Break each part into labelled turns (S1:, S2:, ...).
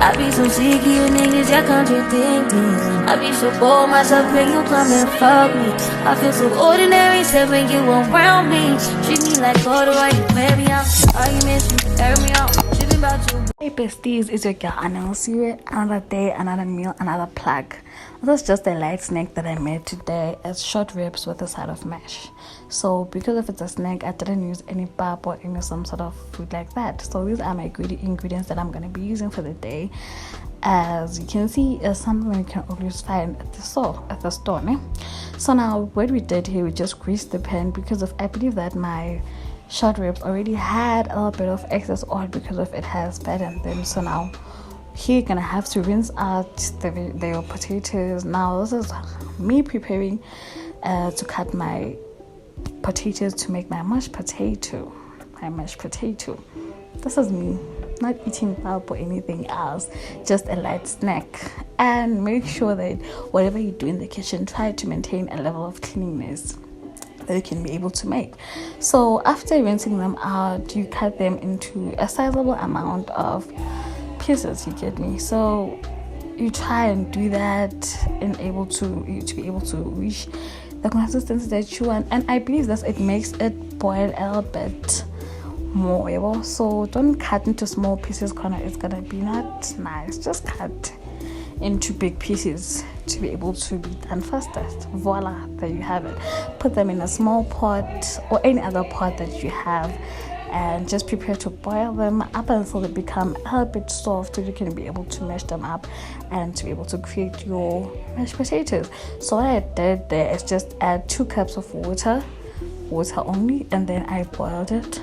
S1: I be so sick of you niggas, y'all contradicting. I be so bold myself when you come and fuck me. I feel so ordinary, except when you around me. Treat me like water while you wear me out. Arguments, you air me out. Tripping about you.
S2: Hey besties, it's your girl and I'll see you another day, another meal, another plug. This is just a light snack that I made today. It's short ribs with a side of mash. So because if it's a snack, I didn't use any pap or any some sort of food like that. So these are my ingredients that I'm going to be using for the day. As you can see, it's something you can always find at the store. Ne? So now what we did here, we just greased the pan because I believe that my short ribs already had a little bit of excess oil because of it has fat in them. So now here you're gonna have to rinse out the potatoes. Now this is me preparing to cut my potatoes to make my mashed potato. This is me not eating pulp or anything else, just a light snack. And make sure that whatever you do in the kitchen, try to maintain a level of cleanliness that you can be able to make. So after rinsing them out, you cut them into a sizable amount of pieces, you get me? So you try and do that and to be able to reach the consistency that you want. And I believe that it makes it boil a little bit more. So don't cut into small pieces, it's gonna be not nice. Just cut into big pieces to be able to be done faster. Voila, there you have it. Put them in a small pot or any other pot that you have and just prepare to boil them up until they become a little bit soft so you can be able to mash them up and to be able to create your mashed potatoes. So what I did there is just add 2 cups of water only, and then I boiled it.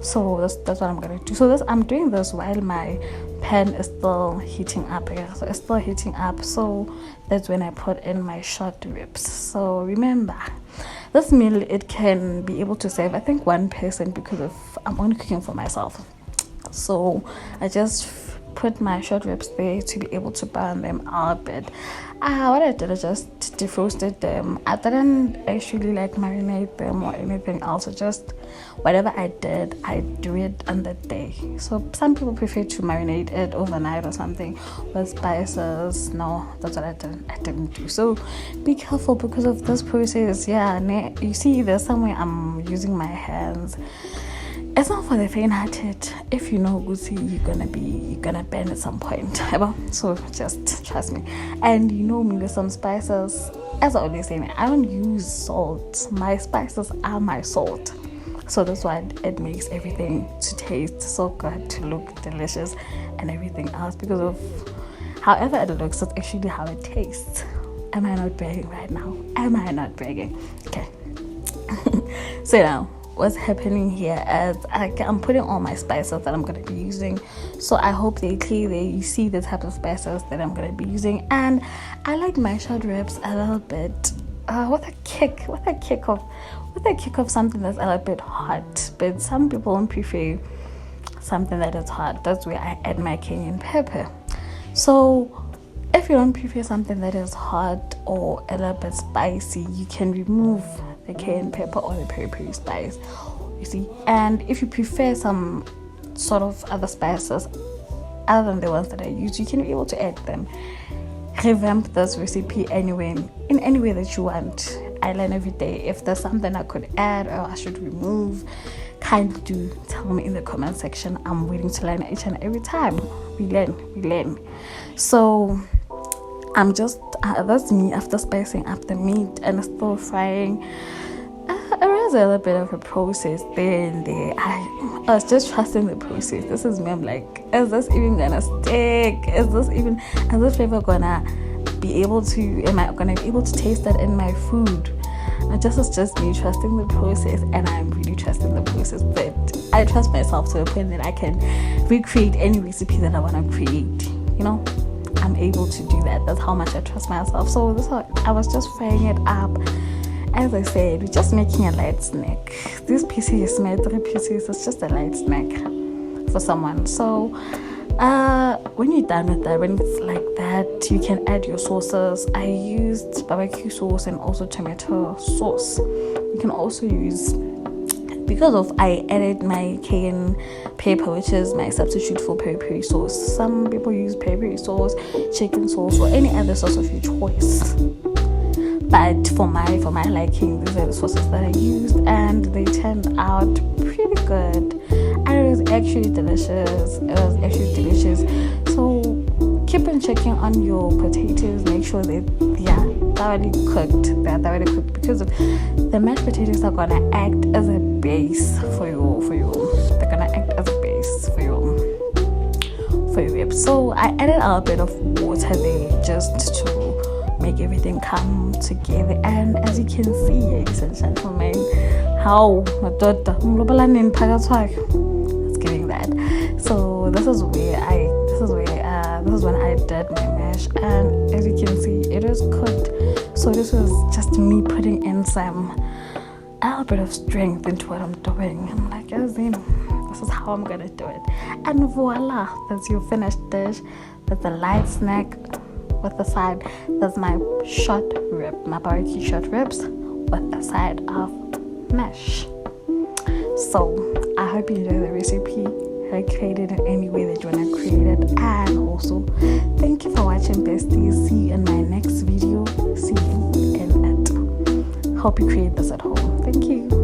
S2: So that's what I'm gonna do. So I'm doing this while my pan is still heating up. So it's still heating up. So that's when I put in my short ribs. So remember, this meal, it can be able to save, I think, 1 person because I'm only cooking for myself. So I just put my short ribs there to be able to burn them out a bit. What I did is just defrosted them. I didn't actually marinate them or anything else. Just whatever I did, I do it on the day. So some people prefer to marinate it overnight or something with spices. No, that's what I didn't do. So be careful because of this process. You see, there's somewhere I'm using my hands. It's not for the faint-hearted. If you know Gucci, you're gonna burn at some point. So just trust me. And you know me with some spices. As I always say, I don't use salt. My spices are my salt. So that's why it makes everything to taste so good, to look delicious, and everything else. Because of however it looks, that's actually how it tastes. Am I not bragging right now? Am I not bragging? Okay. So now, what's happening here is I'm putting all my spices that I'm going to be using. So I hope they clearly you see the type of spices that I'm going to be using. And I like my short ribs a little bit with a kick of something that's a little bit hot. But some people don't prefer something that is hot. That's where I add my cayenne pepper. So if you don't prefer something that is hot or a little bit spicy, you can remove the cayenne pepper or the peri spice, you see. And if you prefer some sort of other spices other than the ones that I use, you can be able to add them. Revamp this recipe in any way that you want. I learn every day. If there's something I could add or I should remove, kindly do tell me in the comment section. I'm willing to learn each and every time. We learn. So I'm just that's me after spicing up the meat and still frying. It was a little bit of a process there and there. I was just trusting the process. This is me. I'm like, is this even gonna stick? Is this flavor gonna be able to? Am I gonna be able to taste that in my food? And it's just me trusting the process, and I'm really trusting the process. But I trust myself to the point that I can recreate any recipe that I want to create. I'm able to do that. That's how much I trust myself. So I was just frying it up. As I said, we're just making a light snack. These pieces, my 3 pieces, it's just a light snack for someone. So when you're done with that, when it's like that, you can add your sauces. I used barbecue sauce and also tomato sauce. You can also use because of I added my cayenne pepper, which is my substitute for peri-peri sauce. Some people use peri-peri sauce, chicken sauce, or any other sauce of your choice. But for my liking, these are the sauces that I used, and they turned out pretty good. And it was actually delicious. So keep on checking on your potatoes. Make sure they are thoroughly cooked. Because the mashed potatoes are gonna act as a base for your. They're gonna act as a base for your ribs. So I added a bit of water there just to make everything come together. And as you can see, ladies and gentlemen, how it's getting that. So this is when I did my mash, and as you can see, it is cooked. So this was just me putting in a little bit of strength into what I'm doing. I'm like, this is how I'm gonna do it. And voila, that's your finished dish. That's a light snack with the side. That's my barbecue short ribs with a side of mash. So I hope you enjoy the recipe. Recreate it in any way that you want to create it. And also, thank you for watching, besties. See you in my next video. See you in it. Hope you create this at home. Thank you.